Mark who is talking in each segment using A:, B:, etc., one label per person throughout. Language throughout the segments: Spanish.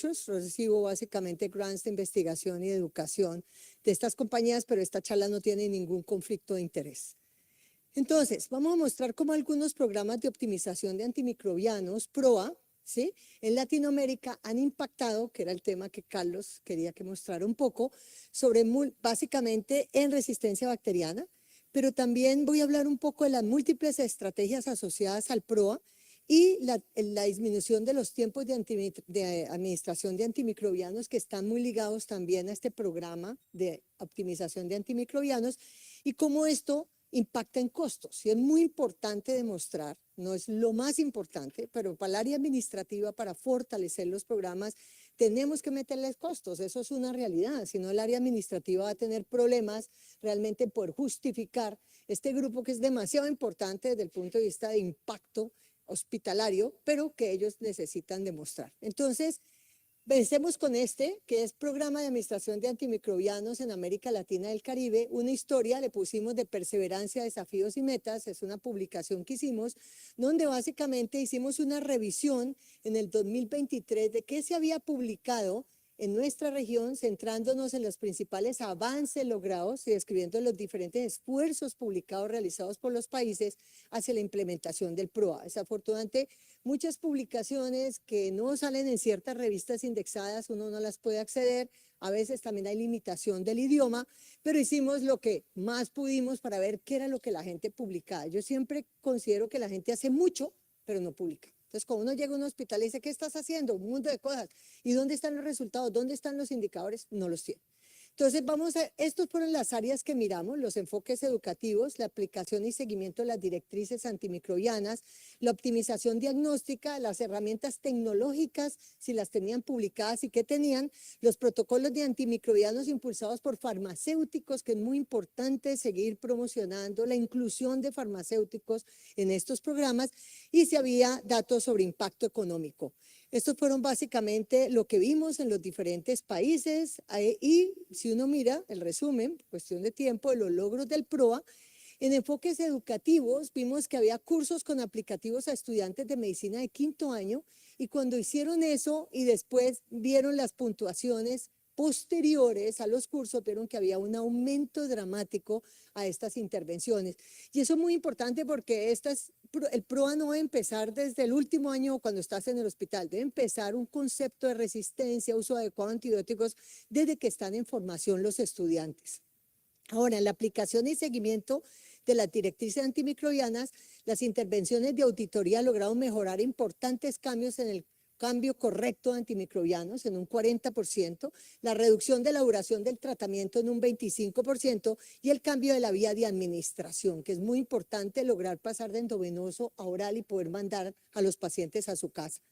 A: disclosures, recibo básicamente grants de investigación y de educación de estas compañías, pero esta charla no tiene ningún conflicto de interés. Entonces, vamos a mostrar cómo algunos programas de optimización de antimicrobianos, PROA, ¿sí?, en Latinoamérica han impactado, que era el tema que Carlos quería que mostrara un poco, sobre básicamente en resistencia bacteriana, pero también voy a hablar un poco de las múltiples estrategias asociadas al PROA y la disminución de los tiempos de administración de antimicrobianos que están muy ligados también a este programa de optimización de antimicrobianos y cómo esto impacta en costos. Y es muy importante demostrar, no es lo más importante, pero para el área administrativa, para fortalecer los programas, tenemos que meterles costos. Eso es una realidad. Si no, el área administrativa va a tener problemas realmente por justificar este grupo que es demasiado importante desde el punto de vista de impacto hospitalario, pero que ellos necesitan demostrar. Entonces, vencemos con este, que es Programa de Administración de Antimicrobianos en América Latina y el Caribe. Una historia le pusimos de perseverancia, desafíos y metas. Es una publicación que hicimos, donde básicamente hicimos una revisión en el 2023 de qué se había publicado en nuestra región, centrándonos en los principales avances logrados y describiendo los diferentes esfuerzos publicados realizados por los países hacia la implementación del PROA. Desafortunadamente, muchas publicaciones que no salen en ciertas revistas indexadas, uno no las puede acceder, a veces también hay limitación del idioma, pero hicimos lo que más pudimos para ver qué era lo que la gente publicaba. Yo siempre considero que la gente hace mucho, pero no publica. Entonces, cuando uno llega a un hospital y dice, ¿qué estás haciendo? Un mundo de cosas. ¿Y dónde están los resultados? ¿Dónde están los indicadores? No los tiene. Entonces, estos fueron las áreas que miramos, los enfoques educativos, la aplicación y seguimiento de las directrices antimicrobianas, la optimización diagnóstica, las herramientas tecnológicas, si las tenían publicadas y qué tenían, los protocolos de antimicrobianos impulsados por farmacéuticos, que es muy importante seguir promocionando la inclusión de farmacéuticos en estos programas, y si había datos sobre impacto económico. Estos fueron básicamente lo que vimos en los diferentes países y si uno mira el resumen, cuestión de tiempo, de los logros del PROA, en enfoques educativos vimos que había cursos con aplicativos a estudiantes de medicina de 5º año y cuando hicieron eso y después vieron las puntuaciones posteriores a los cursos, vieron que había un aumento dramático a estas intervenciones. Y eso es muy importante porque el PROA no debe empezar desde el último año cuando estás en el hospital, debe empezar un concepto de resistencia, uso adecuado de antibióticos desde que están en formación los estudiantes. Ahora, en la aplicación y seguimiento de las directrices antimicrobianas, las intervenciones de auditoría lograron mejorar importantes cambios en el cambio correcto de antimicrobianos en un 40%, la reducción de la duración del tratamiento en un 25% y el cambio de la vía de administración, que es muy importante lograr pasar de endovenoso a oral y poder mandar a los pacientes a su casa.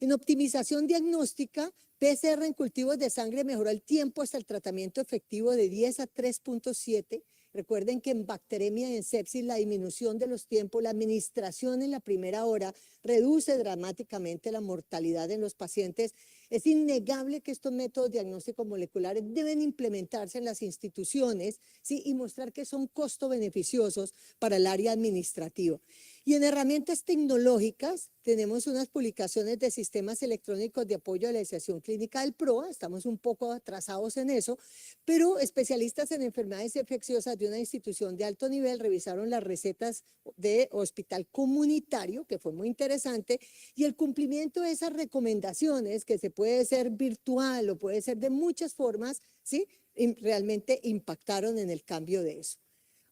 A: En optimización diagnóstica, PCR en cultivos de sangre mejoró el tiempo hasta el tratamiento efectivo de 10 a 3.7. Recuerden que en bacteremia y en sepsis la disminución de los tiempos, la administración en la primera hora reduce dramáticamente la mortalidad en los pacientes. Es innegable que estos métodos diagnósticos moleculares deben implementarse en las instituciones, ¿sí?, y mostrar que son costo beneficiosos para el área administrativa. Y en herramientas tecnológicas tenemos unas publicaciones de sistemas electrónicos de apoyo a la iniciación clínica del PROA, estamos un poco atrasados en eso, pero especialistas en enfermedades infecciosas de una institución de alto nivel revisaron las recetas de hospital comunitario, que fue muy interesante, y el cumplimiento de esas recomendaciones, que se puede ser virtual o puede ser de muchas formas, ¿sí?, realmente impactaron en el cambio de eso.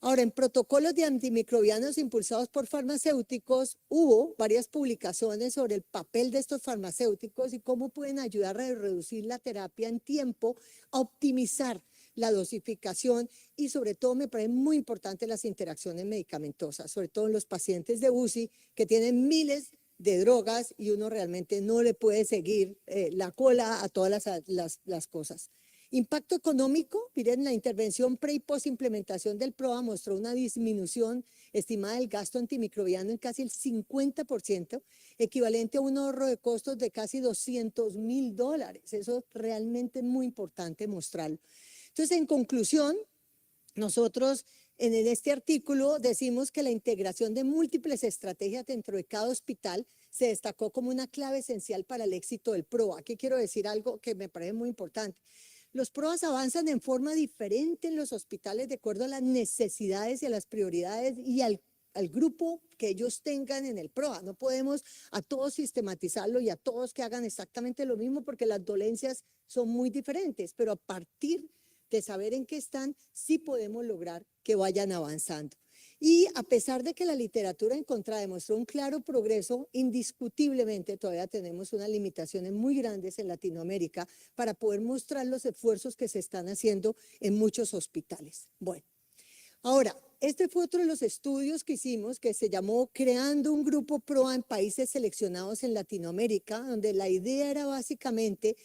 A: Ahora, en protocolos de antimicrobianos impulsados por farmacéuticos, hubo varias publicaciones sobre el papel de estos farmacéuticos y cómo pueden ayudar a reducir la terapia en tiempo, a optimizar la dosificación y sobre todo me parece muy importante las interacciones medicamentosas, sobre todo en los pacientes de UCI que tienen miles de drogas y uno realmente no le puede seguir la cola a todas las cosas. Impacto económico, miren, la intervención pre y post implementación del PROA mostró una disminución estimada del gasto antimicrobiano en casi el 50%, equivalente a un ahorro de costos de casi $200.000. Eso es realmente muy importante mostrarlo. Entonces, en conclusión, nosotros en este artículo decimos que la integración de múltiples estrategias dentro de cada hospital se destacó como una clave esencial para el éxito del PROA. Aquí quiero decir algo que me parece muy importante. Los PROAs avanzan en forma diferente en los hospitales de acuerdo a las necesidades y a las prioridades y al grupo que ellos tengan en el PROA. No podemos a todos sistematizarlo y a todos que hagan exactamente lo mismo porque las dolencias son muy diferentes, pero a partir de saber en qué están, sí podemos lograr que vayan avanzando. Y a pesar de que la literatura encontrada demostró un claro progreso, indiscutiblemente todavía tenemos unas limitaciones muy grandes en Latinoamérica para poder mostrar los esfuerzos que se están haciendo en muchos hospitales. Bueno, ahora, este fue otro de los estudios que hicimos que se llamó Creando un Grupo PROA en Países Seleccionados en Latinoamérica, donde la idea era básicamente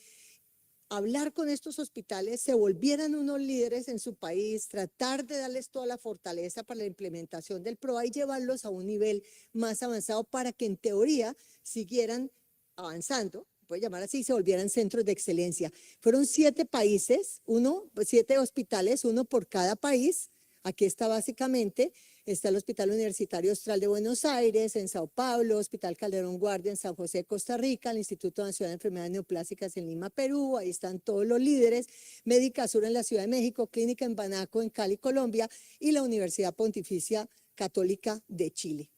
A: hablar con estos hospitales, se volvieran unos líderes en su país, tratar de darles toda la fortaleza para la implementación del PROA y llevarlos a un nivel más avanzado para que en teoría siguieran avanzando, puede llamar así, se volvieran centros de excelencia. Fueron 7 países, 7 hospitales, uno por cada país. Aquí está básicamente, está el Hospital Universitario Austral de Buenos Aires, en Sao Paulo, Hospital Calderón Guardia en San José, Costa Rica, el Instituto Nacional de Enfermedades Neoplásicas en Lima, Perú, ahí están todos los líderes, Médica Sur en la Ciudad de México, Clínica en Banaco en Cali, Colombia, y la Universidad Pontificia Católica de Chile.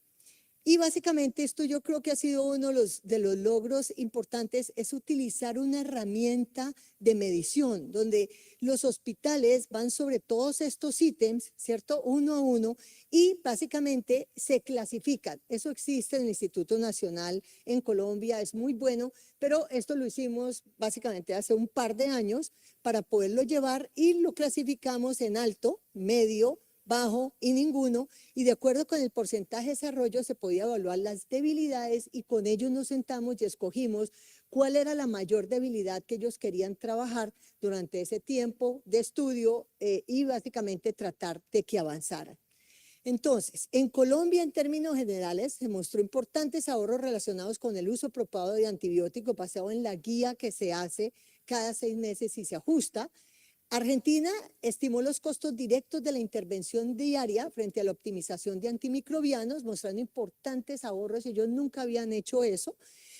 A: Y básicamente esto yo creo que ha sido uno de los logros importantes, es utilizar una herramienta de medición, donde los hospitales van sobre todos estos ítems, ¿cierto? Uno a uno, y básicamente se clasifican. Eso existe en el Instituto Nacional en Colombia, es muy bueno, pero esto lo hicimos básicamente hace un par de años para poderlo llevar y lo clasificamos en alto, medio, bajo y ninguno, y de acuerdo con el porcentaje de desarrollo se podía evaluar las debilidades y con ellos nos sentamos y escogimos cuál era la mayor debilidad que ellos querían trabajar durante ese tiempo de estudio y básicamente tratar de que avanzaran. Entonces, en Colombia, en términos generales, se mostró importantes ahorros relacionados con el uso apropiado de antibióticos basado en la guía que se hace cada 6 meses y se ajusta. Argentina estimó los costos directos de la intervención diaria frente a la optimización de antimicrobianos, mostrando importantes ahorros. Ellos nunca habían hecho eso.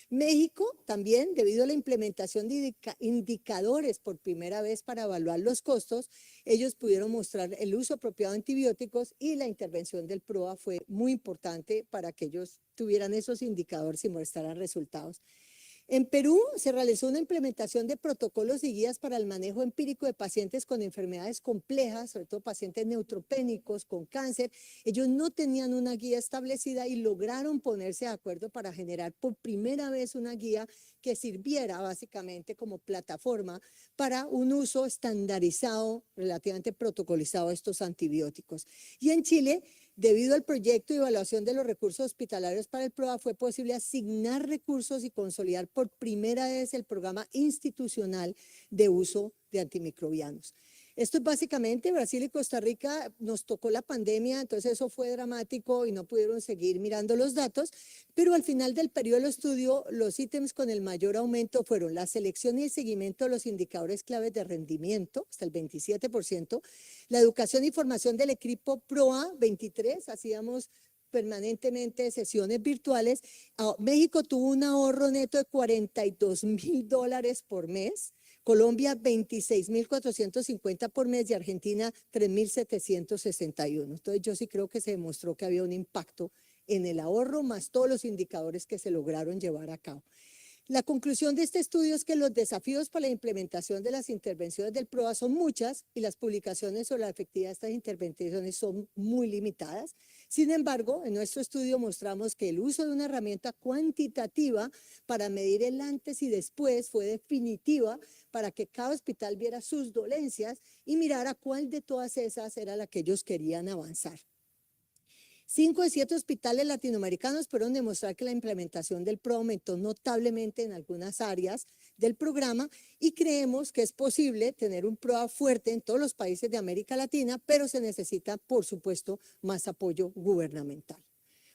A: México también, debido a la implementación de indicadores por primera vez para evaluar los costos, ellos pudieron mostrar el uso apropiado de antibióticos y la intervención del PROA fue muy importante para que ellos tuvieran esos indicadores y mostraran resultados. En Perú se realizó una implementación de protocolos y guías para el manejo empírico de pacientes con enfermedades complejas, sobre todo pacientes neutropénicos con cáncer. Ellos no tenían una guía establecida y lograron ponerse de acuerdo para generar por primera vez una guía que sirviera básicamente como plataforma para un uso estandarizado, relativamente protocolizado de estos antibióticos. Y en Chile, debido al proyecto de evaluación de los recursos hospitalarios para el PROA, fue posible asignar recursos y consolidar por primera vez el programa institucional de uso de antimicrobianos. Esto es básicamente, Brasil y Costa Rica nos tocó la pandemia, entonces eso fue dramático y no pudieron seguir mirando los datos, pero al final del periodo de estudio, los ítems con el mayor aumento fueron la selección y el seguimiento de los indicadores claves de rendimiento, hasta el 27%, la educación y formación del equipo PROA, 23%, hacíamos permanentemente sesiones virtuales. México tuvo un ahorro neto de $42,000 por mes, Colombia 26,450 por mes y Argentina 3,761. Entonces yo sí creo que se demostró que había un impacto en el ahorro más todos los indicadores que se lograron llevar a cabo. La conclusión de este estudio es que los desafíos para la implementación de las intervenciones del PROA son muchas y las publicaciones sobre la efectividad de estas intervenciones son muy limitadas. Sin embargo, en nuestro estudio mostramos que el uso de una herramienta cuantitativa para medir el antes y después fue definitiva para que cada hospital viera sus dolencias y mirara cuál de todas esas era la que ellos querían avanzar. 5 de 7 hospitales latinoamericanos pudieron demostrar que la implementación del PROA aumentó notablemente en algunas áreas del programa y creemos que es posible tener un PROA fuerte en todos los países de América Latina, pero se necesita, por supuesto, más apoyo gubernamental.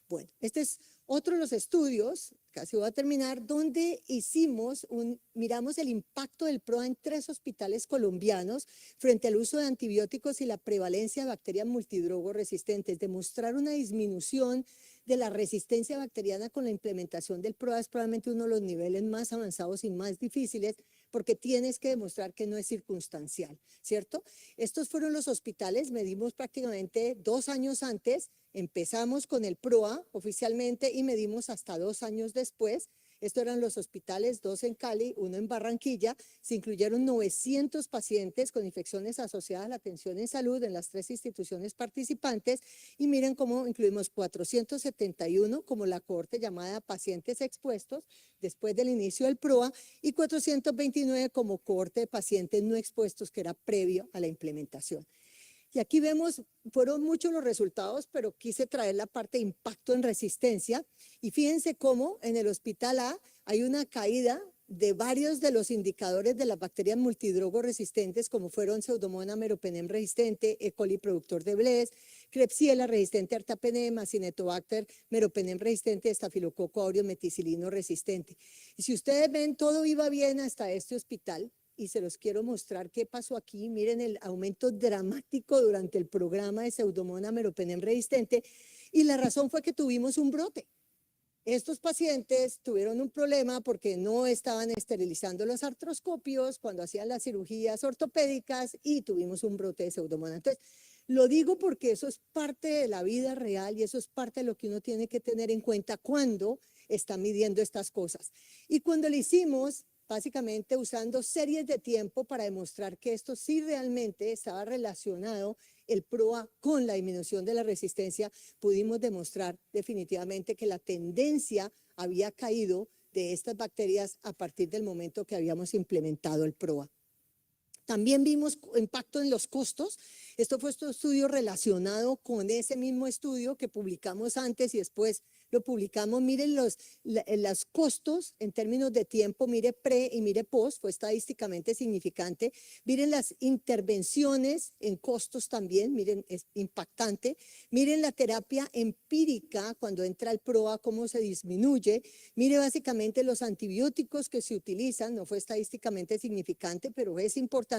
A: Bueno, este es otro de los estudios, casi voy a terminar, donde miramos el impacto del PROA en 3 hospitales colombianos frente al uso de antibióticos y la prevalencia de bacterias multidrogo resistentes, demostrar una disminución de la resistencia bacteriana con la implementación del PROA es probablemente uno de los niveles más avanzados y más difíciles porque tienes que demostrar que no es circunstancial, ¿cierto? Estos fueron los hospitales, medimos prácticamente 2 años antes, empezamos con el PROA oficialmente y medimos hasta 2 años después. Estos eran los hospitales, 2 en Cali, 1 en Barranquilla. Se incluyeron 900 pacientes con infecciones asociadas a la atención en salud en las 3 instituciones participantes. Y miren cómo incluimos 471 como la cohorte llamada pacientes expuestos después del inicio del PROA y 429 como cohorte de pacientes no expuestos que era previo a la implementación. Y aquí vemos, fueron muchos los resultados, pero quise traer la parte de impacto en resistencia. Y fíjense cómo en el hospital A hay una caída de varios de los indicadores de las bacterias multidrogo resistentes, como fueron Pseudomonas meropenem resistente, E. coli productor de Blés, Klebsiella resistente a Artapenem, Acinetobacter meropenem resistente, Estafilococo aureus meticilino resistente. Y si ustedes ven, todo iba bien hasta este hospital. Y se los quiero mostrar qué pasó aquí. Miren el aumento dramático durante el programa de Pseudomonas meropenem resistente y la razón fue que tuvimos un brote. Estos pacientes tuvieron un problema porque no estaban esterilizando los artroscopios cuando hacían las cirugías ortopédicas y tuvimos un brote de Pseudomonas. Entonces, lo digo porque eso es parte de la vida real y eso es parte de lo que uno tiene que tener en cuenta cuando está midiendo estas cosas. Y cuando lo hicimos, básicamente usando series de tiempo para demostrar que esto sí realmente estaba relacionado el PROA con la disminución de la resistencia, pudimos demostrar definitivamente que la tendencia había caído de estas bacterias a partir del momento que habíamos implementado el PROA. También vimos impacto en los costos. Esto fue un estudio relacionado con ese mismo estudio que publicamos antes y después lo publicamos. Miren los costos en términos de tiempo, mire pre y mire post, fue estadísticamente significante. Miren las intervenciones en costos también, miren, es impactante. Miren la terapia empírica cuando entra el PROA, cómo se disminuye. Mire básicamente los antibióticos que se utilizan, no fue estadísticamente significante, pero es importante.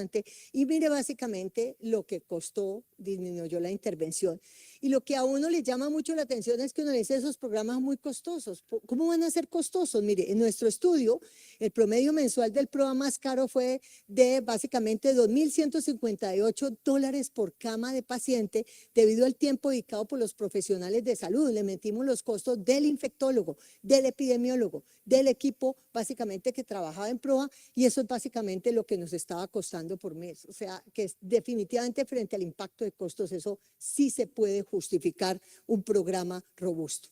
A: Y mire básicamente lo que costó, disminuyó la intervención. Y lo que a uno le llama mucho la atención es que uno dice esos programas muy costosos. ¿Cómo van a ser costosos? Mire, en nuestro estudio, el promedio mensual del PROA más caro fue de básicamente $2,158 por cama de paciente debido al tiempo dedicado por los profesionales de salud. Le metimos los costos del infectólogo, del epidemiólogo, del equipo básicamente que trabajaba en PROA y eso es básicamente lo que nos estaba costando por mes. O sea, que definitivamente frente al impacto de costos, eso sí se puede justificar un programa robusto.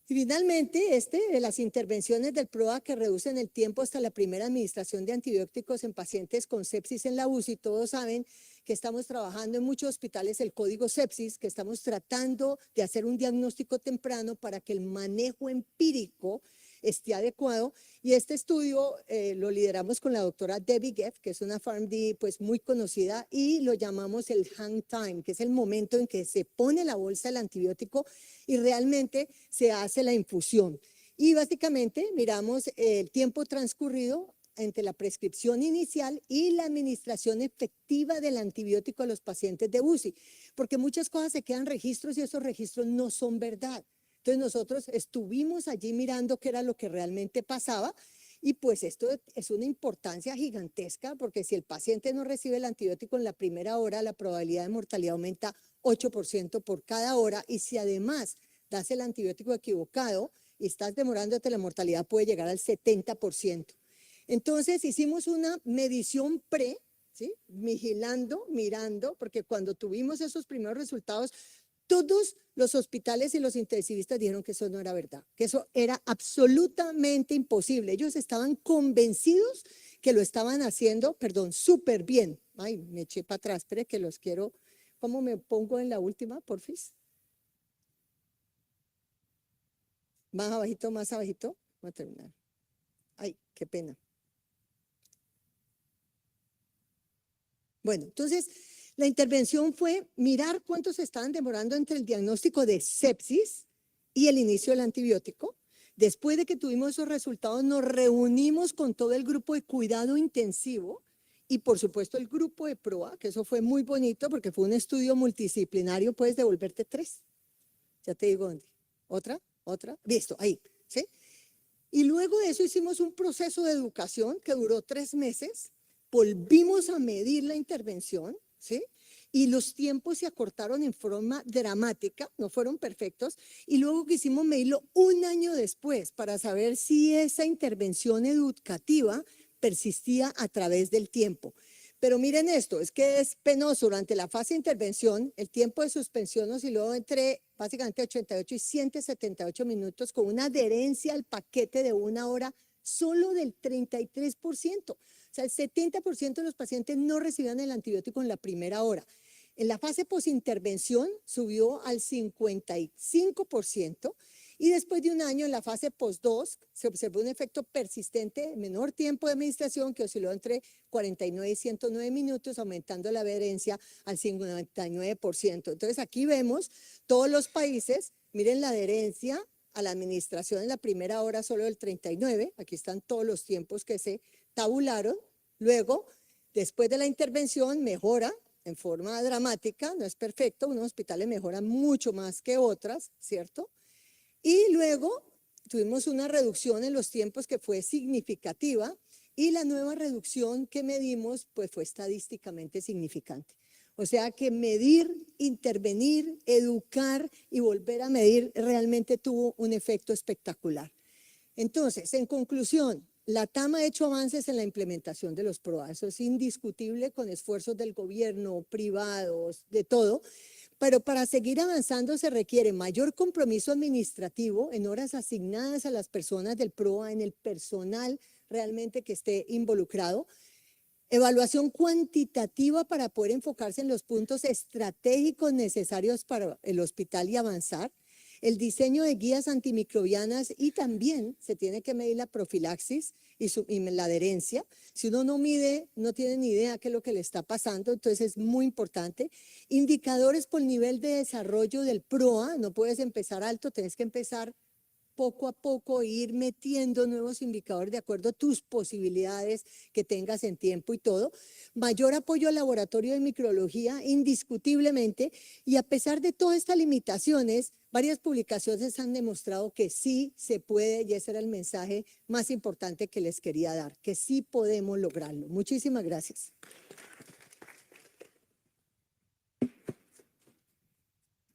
A: Y finalmente, de las intervenciones del PROA que reducen el tiempo hasta la primera administración de antibióticos en pacientes con sepsis en la UCI, todos saben que estamos trabajando en muchos hospitales el código sepsis, que estamos tratando de hacer un diagnóstico temprano para que el manejo empírico esté adecuado. Y este estudio lo lideramos con la doctora Debbie Geff, que es una PharmD pues muy conocida, y lo llamamos el hang time, que es el momento en que se pone la bolsa del antibiótico y realmente se hace la infusión. Y básicamente miramos el tiempo transcurrido entre la prescripción inicial y la administración efectiva del antibiótico a los pacientes de UCI, porque muchas cosas se quedan registros y esos registros no son verdad. Entonces nosotros estuvimos allí mirando qué era lo que realmente pasaba y pues esto es una importancia gigantesca porque si el paciente no recibe el antibiótico en la primera hora, la probabilidad de mortalidad aumenta 8% por cada hora y si además das el antibiótico equivocado y estás demorándote, la mortalidad puede llegar al 70%. Entonces hicimos una medición pre, ¿sí? Vigilando, mirando, porque cuando tuvimos esos primeros resultados, todos los hospitales y los intensivistas dijeron que eso no era verdad, que eso era absolutamente imposible. Ellos estaban convencidos que lo estaban haciendo, perdón, súper bien. Ay, me eché para atrás, espere que los quiero. ¿Cómo me pongo en la última, porfis? Más abajito, más abajito. Voy a terminar. Ay, qué pena. Bueno, entonces la intervención fue mirar cuántos estaban demorando entre el diagnóstico de sepsis y el inicio del antibiótico. Después de que tuvimos esos resultados, nos reunimos con todo el grupo de cuidado intensivo y por supuesto el grupo de PROA, que eso fue muy bonito porque fue un estudio multidisciplinario, puedes devolverte 3. Ya te digo dónde. otra, listo, ahí, ¿sí? Y luego de eso hicimos un proceso de educación que duró 3 meses, volvimos a medir la intervención, ¿sí? Y los tiempos se acortaron en forma dramática, no fueron perfectos, y luego quisimos medirlo un año después para saber si esa intervención educativa persistía a través del tiempo. Pero miren esto, es que es penoso. Durante la fase de intervención, el tiempo de suspensión osciló entre básicamente 88 y 178 minutos con una adherencia al paquete de 1 hora solo del 33%. O sea, el 70% de los pacientes no recibían el antibiótico en la primera hora. En la fase posintervención subió al 55%. Y después de un año, en la fase post-2, se observó un efecto persistente, menor tiempo de administración, que osciló entre 49 y 109 minutos, aumentando la adherencia al 59%. Entonces, aquí vemos todos los países, miren la adherencia a la administración en la primera hora solo del 39, aquí están todos los tiempos que se tabularon. Luego, después de la intervención, mejora en forma dramática, no es perfecto, unos hospitales mejoran mucho más que otras, ¿cierto? Y luego tuvimos una reducción en los tiempos que fue significativa y la nueva reducción que medimos pues fue estadísticamente significante. O sea que medir, intervenir, educar y volver a medir realmente tuvo un efecto espectacular. Entonces, en conclusión, la TAM ha hecho avances en la implementación de los PROA. Eso es indiscutible con esfuerzos del gobierno, privados, de todo. Pero para seguir avanzando se requiere mayor compromiso administrativo en horas asignadas a las personas del PROA, en el personal realmente que esté involucrado, evaluación cuantitativa para poder enfocarse en los puntos estratégicos necesarios para el hospital y avanzar, el diseño de guías antimicrobianas y también se tiene que medir la profilaxis y la adherencia. Si uno no mide, no tiene ni idea qué es lo que le está pasando, entonces es muy importante. Indicadores por nivel de desarrollo del PROA, no puedes empezar alto, tienes que empezar poco a poco, ir metiendo nuevos indicadores de acuerdo a tus posibilidades que tengas en tiempo y todo. Mayor apoyo al laboratorio de microbiología, indiscutiblemente, y a pesar de todas estas limitaciones, varias publicaciones han demostrado que sí se puede, y ese era el mensaje más importante que les quería dar, que sí podemos lograrlo. Muchísimas gracias.